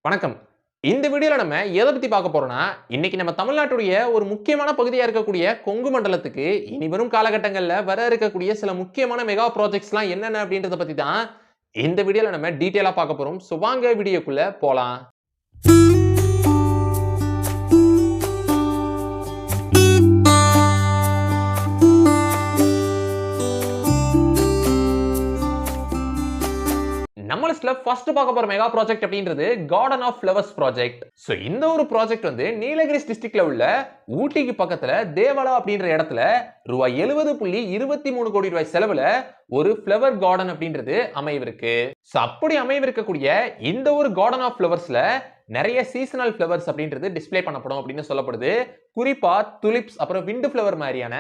வணக்கம். இந்த வீடியோல நம்ம எத பத்தி பார்க்க போறோம்னா, இன்னைக்கு நம்ம தமிழ்நாட்டுடைய ஒரு முக்கியமான பகுதியா இருக்கக்கூடிய கொங்கு மண்டலத்துக்கு இனி வரும் காலகட்டங்கள்ல வர இருக்கக்கூடிய சில முக்கியமான மெகா ப்ராஜெக்ட்ஸ்லாம் என்னென்ன அப்படின்றத பத்தி தான் இந்த வீடியோல நம்ம டீடைலா பார்க்க போறோம். சோ வாங்க வீடியோக்குள்ள போலாம். நம்ம லிஸ்ட்ல ஃபர்ஸ்ட் பார்க்க போற மெகா ப்ராஜெக்ட் அப்படின்றது garden of flowers project. So இந்த ஒரு ப்ராஜெக்ட் வந்து நீலகிரிஸ் டிஸ்ட்ரிக்ட்ல உள்ள ஊட்டிக்கு பக்கத்துல தேவலா அப்படின்ற இடத்துல ரூபாய் 70.23 கோடி ரூபாய் செலவுல ஒரு ஃப்ளவர் கார்டன் அப்படின்றது அமைவிருக்கு. சோ அப்படி அமைவிருக்கக்கூடிய இந்த ஒரு கார்டன் ஆஃப் ஃப்ளவர்ஸ்ல நிறைய சீசனல் ஃப்ளவர்ஸ் அப்படின்றது டிஸ்ப்ளே பண்ணப்படும் அப்படின்னு சொல்லப்படுது. குறிப்பா துலிப்ஸ் அப்புறம் விண்ட் ஃப்ளவர் மாதிரியான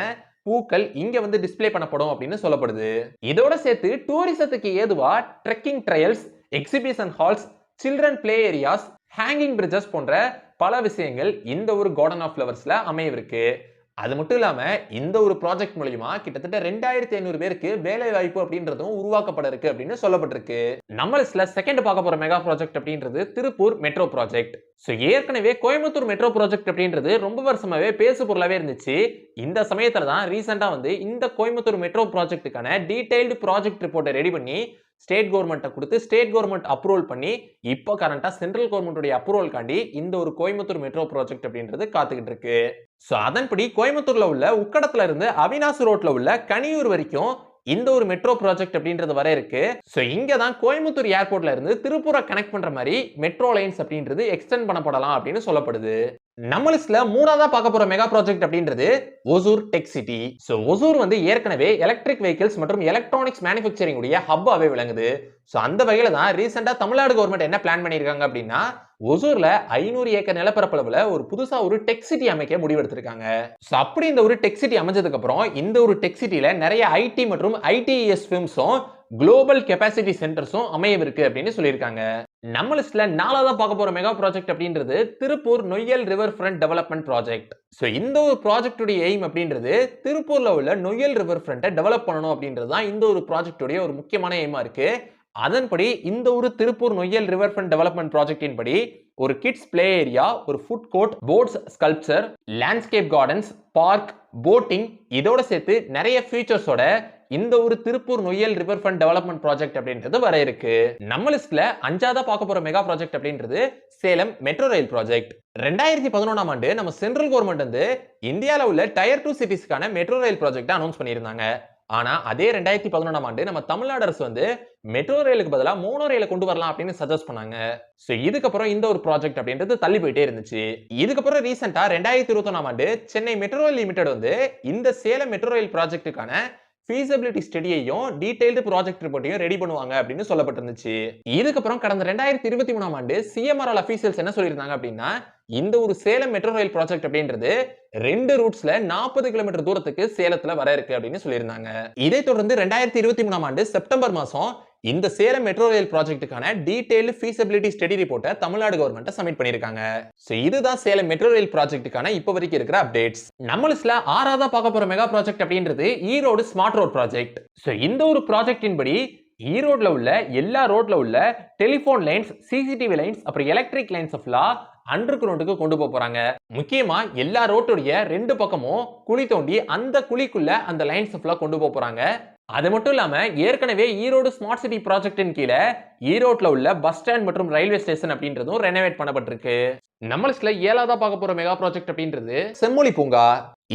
பூக்கள் இங்க வந்து டிஸ்ப்ளே பண்ணப்படும் அப்படின்னு சொல்லப்படுது. இதோட சேர்த்து டூரிசத்துக்கு ஏதுவா trekking trails, exhibition halls, children play areas, hanging bridges போன்ற பல விஷயங்கள் இந்த ஒரு கார்டன் ஆஃப் ஃப்ளவர்ஸ்ல அமையவிருக்கு. அது மட்டும் இல்லாம இந்த ஒரு ப்ராஜெக்ட் மூலமா கிட்டத்தட்ட 2500 பேருக்கு வேலை வாய்ப்பு அப்படின்றதும் உருவாக்கப்பட இருக்கு அப்படின்னு சொல்லப்பட்டிருக்கு. நம்ம லிஸ்ட்ல செகண்ட் பார்க்க போற மெகா ப்ராஜெக்ட் அப்படின்றது திருப்பூர் மெட்ரோ ப்ராஜெக்ட். சோ ஏற்கனவே கோயம்புத்தூர் மெட்ரோ ப்ராஜெக்ட் அப்படின்றது ரொம்ப வருஷமாவே பேசு பொருளாவே இருந்துச்சு. இந்த சமயத்துல தான் ரீசெண்டா வந்து இந்த கோயம்புத்தூர் மெட்ரோ ப்ராஜெக்ட்டுக்கான டீடைல்டு ப்ராஜெக்ட் ரிப்போர்ட்டை ரெடி பண்ணி ஸ்டேட் கவர்மெண்ட்டை கொடுத்து ஸ்டேட் கவர்மெண்ட் அப்ரூவல் பண்ணி இப்போ கரண்டா சென்ட்ரல் கவர்மெண்ட்டுடைய அப்ரூவல் காண்டி இந்த ஒரு கோயம்புத்தூர் மெட்ரோ ப்ராஜெக்ட் அப்படின்றது காத்துக்கிட்டு இருக்கு. சோ அதன்படி கோயம்புத்தூர்ல உள்ள உக்கடத்துல இருந்து அவினாசி ரோட்ல உள்ள கனியூர் வரைக்கும் இந்த ஒரு மெட்ரோ ப்ராஜெக்ட் அப்படின்றது வர இருக்கு. சோ இங்க தான் கோயம்புத்தூர் ஏர்போர்ட்ல இருந்து திருப்பூரை கனெக்ட் பண்ற மாதிரி மெட்ரோ லைன்ஸ் அப்படின்றது எக்ஸ்டெண்ட் பண்ணப்படலாம் அப்படின்னு சொல்லப்படுது. நம்ம லிஸ்ட்ல மூணாவதா பார்க்க போற மெகா ப்ராஜெக்ட் அப்படின்றது Hosur tech city. So Hosur வந்து ஏற்கனவே எலக்ட்ரிக் வெஹிக்கிள்ஸ் மற்றும் எலக்ட்ரானிக்ஸ் மேனுஃபேக்சரிங் உடைய ஹப்பாவே விளங்குது. சோ அந்த வகையில தான் ரீசெண்டா தமிழ்நாடு கவர்மெண்ட் என்ன பிளான் பண்ணிருக்காங்க அப்படின்னா ஒசூர்ல 500 ஏக்கர் நிலப்பரப்புல ஒரு புதுசா ஒரு டெக் சிட்டி அமைக்க முடிவெடுத்திருக்காங்க. சோ அப்படி இந்த ஒரு டெக் சிட்டி அமைஞ்சதுக்கு அப்புறம் இந்த ஒரு டெக் சிட்டில நிறைய ஐடி மற்றும் ஐடிஎஸ் ஃபிர்ம்ஸும் குளோபல் கெபாசிட்டி சென்டர்ஸும் அமையவிருக்கு அப்படின்னு சொல்லியிருக்காங்க. நம்ம லிஸ்ட்ல நாலாவதா பார்க்க போற மெகா ப்ராஜெக்ட் அப்படின்றது Tiruppur Noyyal river front development project. So இந்த ஒரு ப்ராஜெக்ட்டுடைய எய்ம் அப்படின்றது திருப்பூர்ல உள்ள நொய்யல் ரிவர் ஃப்ரண்ட்டை டெவலப் பண்ணணும் அப்படின்றது தான் இந்த ஒரு ப்ராஜெக்ட்டுடைய ஒரு முக்கியமான எய்மா இருக்கு. அதன்படி இந்த ஒரு Tiruppur Noyyal river front development ப்ராஜெக்டின் படி ஒரு கிட்ஸ் பிளே ஏரியா, ஒரு food court, boats sculpture, landscape gardens, park, boating இதோட சேர்த்து நிறைய ஃபீச்சர்ஸோட இந்த ஒரு Tiruppur Noyyal river front development project அப்படின்றது வர இருக்கு. நம்ம லிஸ்ட்ல அஞ்சாவதா பார்க்க போற மெகா ப்ராஜெக்ட் அப்படின்றது சேலம் மெட்ரோ ரயில் ப்ராஜெக்ட். 2011ஆம் ஆண்டு நம்ம சென்ட்ரல் கவர்மெண்ட் வந்து இந்தியால உள்ள டயர் 2 சிட்டிஸ்க்கான மெட்ரோ ரயில் ப்ராஜெக்ட் அனௌன்ஸ் பண்ணியிருந்தாங்க. ஆனா அதே 2011ஆம் ஆண்டு நம்ம தமிழ்நாடு அரசு வந்து மெட்ரோ ரயிலுக்கு பதிலா மோனோ ரயிலை கொண்டு வரலாம் அப்படின்னு சஜஸ்ட் பண்ணாங்க. சோ இதுக்கப்புறம் இந்த ஒரு ப்ராஜெக்ட் அப்படின்றது தள்ளி போயிட்டே இருந்துச்சு. இதுக்கப்புறம் ரீசெண்டா 2021ஆம் ஆண்டு சென்னை மெட்ரோ ரயில் லிமிடெட் வந்து இந்த சேலம் மெட்ரோ ரயில் ப்ராஜெக்ட்டுக்கான feasibility ஸ்டடியையும் டீடைல்டு ப்ராஜெக்ட் ரிப்போர்ட்டையும் ரெடி பண்ணுவாங்க அப்படின்னு சொல்லப்பட்டிருந்துச்சு. இதுக்கப்புறம் கடந்த 2023ஆம் ஆண்டு சிஎம்ஆர்எல் அபிஷியல்ஸ் என்ன சொல்லியிருந்தாங்க அப்படின்னா இந்த ஒரு சேலம் மெட்ரோ ரயில் ப்ராஜெக்ட் அப்படின்றது 2 ரூட்ஸ்ல 40 கிலோமீட்டர் தூரத்துக்கு சேலத்துல வர இருக்கு அப்படின்னு சொல்லியிருந்தாங்க. இதை தொடர்ந்து 2023ஆம் ஆண்டு செப்டம்பர் மாசம் இந்த சேலம் மெட்ரோ ரயில் ப்ராஜெக்ட்டுக்கான டீடைல்டு feasibility ஸ்டடி ரிப்போர்ட்டை தமிழ்நாடு கவர்மெண்ட் சப்மிட் பண்ணிருக்காங்க. சோ இதுதான் சேலம் மெட்ரோ ரயில் ப்ராஜெக்ட்டுக்கான இப்ப வரைக்கும் இருக்கிற அப்டேட்ஸ். நம்ம லிஸ்ட்ல ஆறாவதா பார்க்க போற மெகா ப்ராஜெக்ட் அப்படின்றது Erode smart road project. So இந்த ஒரு ப்ராஜெக்டின் படி ஈரோட்ல உள்ள எல்லா ரோட்ல உள்ள டெலிபோன் லைன்ஸ், சிசிடிவி லைன்ஸ் அப்புறம் எலக்ட்ரிக் லைன்ஸ் எல்லாம் அண்டர் கிரவுண்டுக்கு கொண்டு போறாங்க. முக்கியமா எல்லா ரோட்டுடைய 2 பக்கமும் குழி தோண்டி அந்த குழிக்குள்ள அந்த லைன்ஸ் எல்லாம் கொண்டு போறாங்க. அது மட்டும் இல்லாம ஏற்கனவே ஈரோடு ஸ்மார்ட் சிட்டி ப்ராஜெக்டின் கீழே ஈரோட்ல உள்ள பஸ் ஸ்டாண்ட் மற்றும் ரயில்வே ஸ்டேஷன் அப்படின்றதும் ரெனோவேட் பண்ணப்பட்டிருக்கு. நம்ம லிஸ்ட்ல ஏழாவதா பார்க்க போற மெகா ப்ராஜெக்ட் அப்படின்றது செம்மொழி பூங்கா.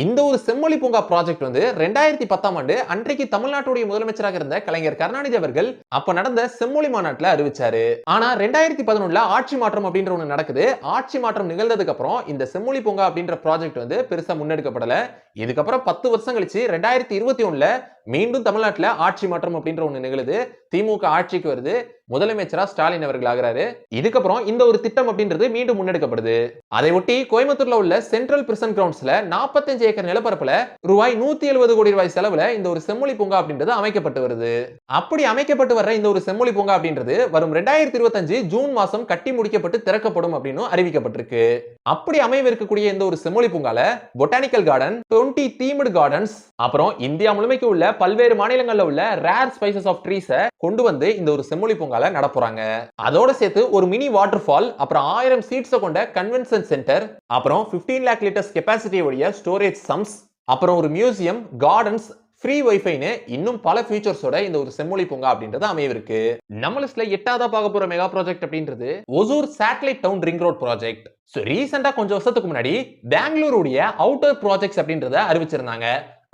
இந்த ஒரு செம்மொழி பூங்கா ப்ராஜெக்ட் வந்து 2010ஆம் ஆண்டு அன்றைக்கு தமிழ்நாட்டுடைய முதலமைச்சராக இருந்த கலைஞர் கருணாநிதி அவர்கள் அப்ப நடந்த செம்மொழி மாநாட்டுல அறிவிச்சாரு. ஆனா 2011ல ஆட்சி மாற்றம் அப்படின்ற ஒண்ணு நடக்குது. ஆட்சி மாற்றம் நிகழ்ந்ததுக்கு அப்புறம் இந்த செம்மொழி பூங்கா அப்படின்ற ப்ராஜெக்ட் வந்து பெருசா முன்னெடுக்கப்படல. இதுக்கப்புறம் 10 வருஷம் கழிச்சு 2021ல மீண்டும் தமிழ்நாட்டுல ஆட்சி மாற்றம் அப்படின்ற ஒண்ணு நிகழுது. திமுக ஆட்சிக்கு வருது. முதலமைச்சரா ஸ்டாலின் அவர்கள் ஆகிறாரு. இதுக்கப்புறம் இந்த ஒரு திட்டம் அப்படின்றது மீண்டும் முன்னெடுக்கப்படுது. அதை ஒட்டி கோயம்புத்தூர்ல உள்ள சென்ட்ரல் பிரிசன் கிரவுண்ட்ஸ்ல 45 ஏக்கர் நிலப்பரப்புல ரூபாய் 170 கோடி ரூபாய் செலவுல இந்த ஒரு செம்மொழி பூங்கா அப்படின்றது அமைக்கப்பட்டு வருது. அப்படி அமைக்கப்பட்டு வர்ற இந்த ஒரு செம்மொழி பூங்கா அப்படின்றது வரும் 2025 ஜூன் மாசம் கட்டி முடிக்கப்பட்டு திறக்கப்படும் அப்படின்னு அறிவிக்கப்பட்டிருக்கு. அப்படி அமைவிருக்கக்கூடிய இந்த ஒரு செம்மொழி பூங்கால பொட்டானிக்கல் கார்டன், 20 தீம்டு கார்டன்ஸ், அப்புறம் இந்தியா முழுமைக்கு உள்ள பல்வேறு மாநிலங்கள்ல உள்ள ரேர் ஸ்பைசஸ் ஆஃப் ட்ரீஸை கொண்டு வந்து இந்த ஒரு செம்மொழி பூங்கால நடப்புறாங்க. அதோட சேர்த்து ஒரு மினி வாட்டர் ஃபால், அப்புறம் 1000 சீட்ஸை கொண்ட கன்வென்ஷன் சென்டர், அப்புறம் 15 லேக் லிட்டர்ஸ் கெபாசிட்டி உடைய ஸ்டோரேஜ் சம்ஸ், அப்புறம் ஒரு மியூசியம், கார்டன்ஸ், ஃப்ரீ வைஃபைன்னு இன்னும் பல ஃபீச்சர்ஸோட இந்த ஒரு செம்மொழி பூங்கா அப்படின்றது அமைவிருக்கு. நம்ம லிஸ்ட்ல 8ஆவதா பார்க்க போற மெகா ப்ராஜெக்ட் அப்படின்றது Hosur satellite town ring road project. ரீசெண்டா கொஞ்சம் வருஷத்துக்கு முன்னாடி பெங்களூருடைய அவுட்டர் ப்ராஜெக்ட்ஸ் அப்படின்றத அறிவிச்சிருந்தாங்க.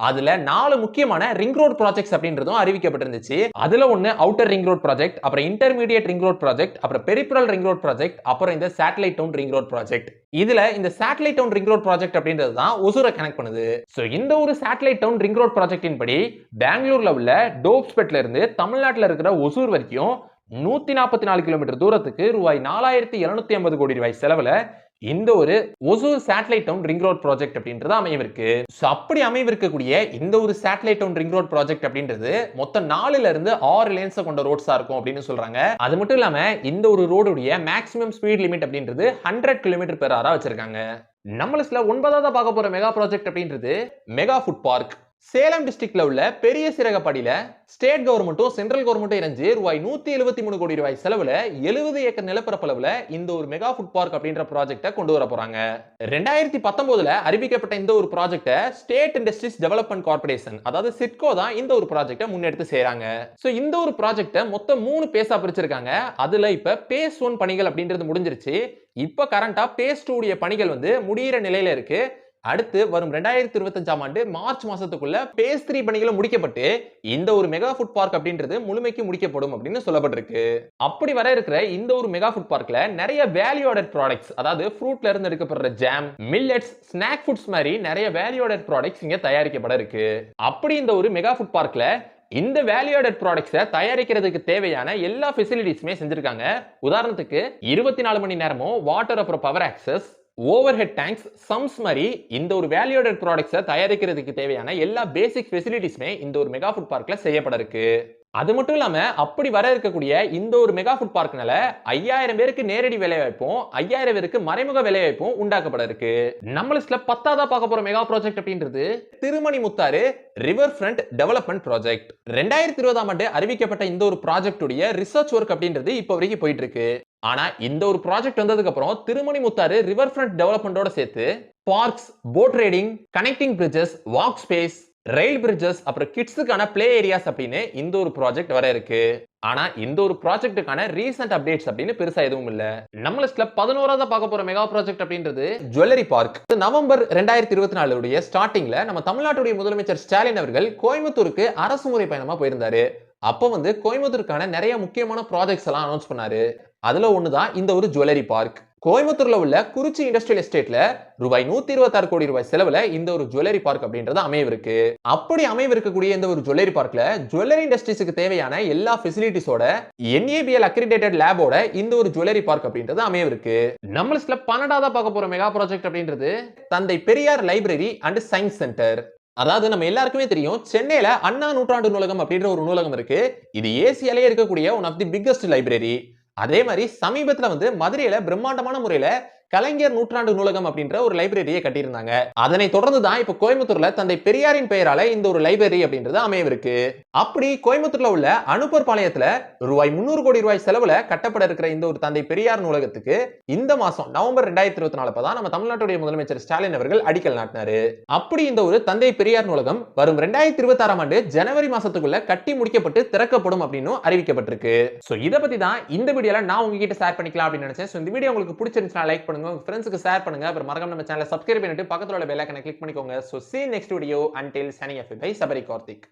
அதுல 4 முக்கியமான ரிங் ரோட் ப்ராஜெக்ட்ஸ் அப்படின்றதும் அறிவிக்கப்பட்டிருந்துச்சு. அதுல ஒன்னு அவுட்டர் ரிங் ரோட் ப்ராஜெக்ட், அப்புறம் இன்டர்மீடியேட் ரிங் ரோட் ப்ராஜெக்ட், அப்புறம் பெரிபரல் ரிங் ரோட் ப்ராஜெக்ட், அப்புறம் இந்த satellite town ring road project. இதுல இந்த satellite town ring road project அப்படின்றது தான் ஒசூரை கனெக்ட் பண்ணுது. சோ இந்த ஒரு சேட்டலைட் டவுன் ரிங் ரோட் ப்ராஜெக்டின் படி பெங்களூர்ல உள்ள டோப்ஸ்பெட்ல இருந்து தமிழ்நாட்டில் இருக்கிற ஒசூர் வரைக்கும் 144 கிலோமீட்டர் தூரத்துக்கு ரூபாய் 4750 கோடி ரூபாய் செலவுல இந்த ஒரு Hosur satellite town ring road project அப்படின்றது அமைவிருக்கு. அப்படி அமைவிருக்கக்கூடிய இந்த ஒரு satellite town ring road project அப்படின்றது மொத்தம் 4ல இருந்து 6 லேன்ஸ் கொண்ட ரோட்ஸா இருக்கும் அப்படின்னு சொல்றாங்க. அது மட்டும் இல்லாம இந்த ஒரு ரோடுடைய மேக்ஸிமம் ஸ்பீட் லிமிட் அப்படின்றது 100 km/h வச்சிருக்காங்க. நம்ம லிஸ்ட்ல 9ஆவதா பார்க்க போற மெகா ப்ராஜெக்ட் அப்படின்றது மெகா ஃபுட் பார்க். சேலம் டிஸ்ட்ரிக்ட்ல உள்ள பெரிய சிறகப்பாடியில ஸ்டேட் கவர்மெண்ட்டும் சென்ட்ரல் கவர்மெண்ட்டும் இணைஞ்சு ரூபாய் 173 கோடி ரூபாய் செலவுல 70 ஏக்கர் நிலப்பரப்பளவுல இந்த ஒரு மெகா ஃபுட் பார்க் அப்படின்ற ப்ராஜெக்ட கொண்டு வர போறாங்க. 2019ல அறிவிக்கப்பட்ட இந்த ஒரு ப்ராஜெக்ட ஸ்டேட் இண்டஸ்ட்ரீஸ் டெவலப்மெண்ட் கார்ப்பரேஷன், அதாவது சிட்கோ தான் இந்த ஒரு ப்ராஜெக்ட முன்னெடுத்து செய்றாங்க. சோ இந்த ஒரு ப்ராஜெக்ட மொத்தம் 3 பேஸா பிரிச்சிருக்காங்க. அதுல இப்ப பேஸ் 1 பணிகள் அப்படின்றது முடிஞ்சிருச்சு. இப்ப கரண்டா பேஸ் 2 உடைய பணிகள் முடியிற நிலையில இருக்கு. அடுத்து வரும் 2025ஆம் ஆண்டு மார்ச் மாசத்துக்குள்ள பேஸ் 3 பணிகளும் முடிக்கப்பட்டு இந்த ஒரு மெகா ஃபுட் பார்க் அப்படின்றது முழுமைக்கு முடிக்கப்படும் அப்படின்னு சொல்லப்பட்டிருக்கு. அப்படி வர இருக்கிற இந்த ஒரு மெகா ஃபுட் பார்க்ல நிறைய வேல்யூ ஆடட் ப்ராடக்ட்ஸ், அதாவது ஃப்ரூட்ல இருந்து எடுக்கப்படுற ஜாம், மில்லட்ஸ், ஸ்நாக் ஃபுட்ஸ் மாதிரி நிறைய வேல்யூ ஆடட் ப்ராடக்ட்ஸ் இங்க தயாரிக்கப்பட இருக்கு. அப்படி இந்த ஒரு மெகா ஃபுட் பார்க்ல இந்த வேல்யூ ஆடட் ப்ராடக்ட்ஸை தயாரிக்கிறதுக்கு தேவையான எல்லா ஃபெசிலிட்டிஸுமே செஞ்சிருக்காங்க. உதாரணத்துக்கு 24 மணி நேரமும் வாட்டர், அப்புறம் power access, overhead tanks, sumps மாதிரி இந்த ஒரு வேல்யூ ஆடட் ப்ராடக்ட்ஸை தயாரிக்கிறதுக்கு தேவையான எல்லா பேசிக் ஃபெசிலிட்டிஸுமே இந்த ஒரு மெகா ஃபுட் பார்க்ல செய்யப்பட இருக்கு. அது மட்டும் இல்லாம அப்படி வர இருக்கக்கூடிய இந்த ஒரு மெகா ஃபுட் பார்க்னால 5000 பேருக்கு நேரடி வேலை வாய்ப்பும் 5000 பேருக்கு மறைமுக வேலை வாய்ப்பும் உண்டாக்கப்பட இருக்கு. நம்ம லிஸ்ட்ல 10ஆவதா பார்க்க போற மெகா ப்ராஜெக்ட் அப்படின்றது Thirumani Muthar river front development project. 2020ஆம் ஆண்டு அறிவிக்கப்பட்ட இந்த ஒரு ப்ராஜெக்ட் உடைய ரிசர்ச் ஒர்க் அப்படின்றது இப்போ வரைக்கும் போயிட்டு இருக்கு. ஆனா இந்த ஒரு ப்ராஜெக்ட் வந்ததுக்கு அப்புறம் திருமணி முத்தாறு ரிவர் ஃப்ரண்ட் டெவலப்மெண்டோட சேர்த்து parks, boat riding, connecting bridges, walk space, rail bridges, அப்புறம் கிட்ஸுக்கான பிளே ஏரியாஸ் அப்படின்னு இந்த ஒரு ப்ராஜெக்ட் வர இருக்கு. ஆனா இந்த ஒரு ப்ராஜெக்ட்டுக்கான ரீசன்ட் அப்டேட்ஸ் அப்படின்னு பெருசா எதுவும் இல்ல. நம்ம லிஸ்ட்ல 11ஆவதா பார்க்க போற மெகா ப்ராஜெக்ட் அப்படின்றது ஜுவல்லரி பார்க். நவம்பர் 2024 உடைய ஸ்டார்டிங்ல நம்ம தமிழ்நாட்டுடைய முதலமைச்சர் ஸ்டாலின் அவர்கள் கோயம்புத்தூருக்கு அரசு முறை பயணமா போயிருந்தாரு. அப்ப கோயம்புத்தூருக்கான நிறைய முக்கியமான ப்ராஜெக்ட்ஸ் எல்லாம் அனௌன்ஸ் பண்ணாரு. அதுல ஒண்ணுதான் இந்த ஒரு ஜுவல்லரி பார்க். கோயம்புத்தூர்ல உள்ள குறிச்சி இண்டஸ்ட்ரியல் எஸ்டேட்ல ரூபாய் 126 கோடி ரூபாய் செலவுல இந்த ஒரு ஜுவல்லரி பார்க் அப்படின்றது அமைவிருக்கு. அப்படி அமைவிருக்கக்கூடிய இந்த ஒரு ஜுவல்லரி பார்க்ல ஜுவல்லரி இண்டஸ்ட்ரீஸ்க்கு தேவையான எல்லா ஃபெசிலிட்டிஸோட NABL அக்ரிடேட்டட் லேபோட இந்த ஒரு ஜுவல்லரி பார்க் அப்படின்றது அமைவிருக்கு. நம்ம லிஸ்ட்ல 12ஆவதா பார்க்க போற மெகா ப்ராஜெக்ட் அப்படின்றது தந்தை Periyar library and science centre. அதாவது நம்ம எல்லாருக்குமே தெரியும், சென்னையில அண்ணா நூற்றாண்டு நூலகம் அப்படின்ற ஒரு நூலகம் இருக்கு. இது ஏசியாலே இருக்கக்கூடிய one of the biggest library. அதே மாதிரி சமீபத்துல மதுரையில பிரம்மாண்டமான முறையில கலைஞர் நூற்றாண்டு நூலகம் அப்படின்ற ஒரு லைப்ரரியை கட்டியிருந்தாங்க. அதனை தொடர்ந்து தான் இப்ப கோயம்புத்தூர்ல தந்தை பெரியாரின் பெயரால இந்த ஒரு லைப்ரரி அப்படின்றது அமையவிருக்கு. அப்படி கோயம்புத்தூர்ல உள்ள அனுப்பர் பாளையத்துல ரூபாய் 300 கோடி ரூபாய் செலவுல கட்டப்பட இருக்கிற இந்த ஒரு தந்தை பெரியார் நூலகத்துக்கு இந்த மாசம் நவம்பர் 2024 தான் நம்ம தமிழ்நாட்டுடைய முதலமைச்சர் ஸ்டாலின் அவர்கள் அடிக்கல் நாட்டினாரு. அப்படி இந்த ஒரு தந்தை பெரியார் நூலகம் வரும் 2026ஆம் ஆண்டு ஜனவரி மாசத்துக்குள்ள கட்டி முடிக்கப்பட்டு திறக்கப்படும் அப்படின்னு அறிவிக்கப்பட்டிருக்கு. சோ இத பத்தி தான் இந்த வீடியோல நான் உங்ககிட்ட ஷேர் பண்ணிக்கலாம் அப்படின்னு நினைச்சேன். சோ இந்த வீடியோ உங்களுக்கு பிடிச்சிருந்துச்சுனா லைக் பண்ணுங்க, உங்க ஃப்ரெண்ட்ஸ்க்கு ஷேர் பண்ணுங்க, அப்புறம் மறக்காம நம்ம சேனலை சப்ஸ்கிரைப் பண்ணிட்டு பக்கத்துல உள்ள பெல் ஐகானை கிளிக் பண்ணிக்கோங்க. So see you next video. Until signing off by Sabari Karthik.